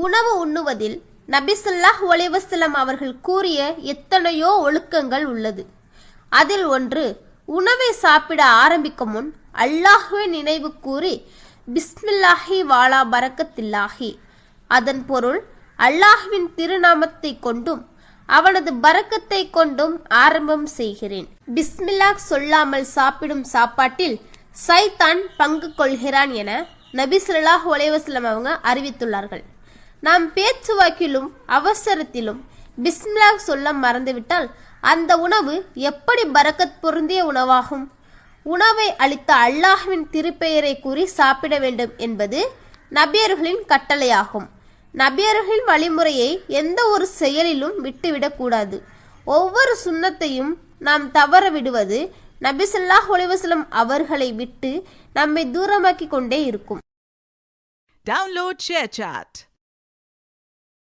உணவு உண்ணுவதில் நபி ஸல்லல்லாஹு அலைஹி வஸல்லம் அவர்கள் கூறிய எத்தனையோ ஒழுக்கங்கள் உள்ளது. அதில் ஒன்று, உணவை சாப்பிட ஆரம்பிக்கும் முன் அல்லாஹ்வை நினைவு கூறி பிஸ்மில்லாஹி வாலா பரக்கத்தில்லாஹி, அதன் பொருள் அல்லாஹ்வின் திருநாமத்தை கொண்டும் அவனது பரக்கத்தை கொண்டும் ஆரம்பம் செய்கிறேன். பிஸ்மில்லாஹ் சொல்லாமல் சாப்பிடும் சாப்பாட்டில் சைத்தான் பங்கு கொள்கிறான் என நபி ஸல்லல்லாஹு அலைஹி வஸல்லம் அவங்க அறிவித்துள்ளார்கள். நாம் பேச்சுவாக்கிலும் அவசரத்திலும் பிஸ்மில்லாஹ் சொல்ல மறந்துவிட்டால் அந்த உணவு எப்படி பரக்கத் பொருந்திய உணவாகும்? உணவை அளித்த அல்லாஹ்வின் திருப்பெயரை கூறி சாப்பிட வேண்டும் என்பது நபியர்களின் கட்டளையாகும். நபியர்களின் வழிமுறையை எந்த ஒரு செயலிலும் விட்டுவிடக்கூடாது. ஒவ்வொரு சுன்னத்தையும் நாம் தவற விடுவது நபி ஸல்லல்லாஹு அலைஹி வஸல்லம் அவர்களை விட்டு நம்மை தூரமாக்கி கொண்டே இருக்கும். Download ShareChat.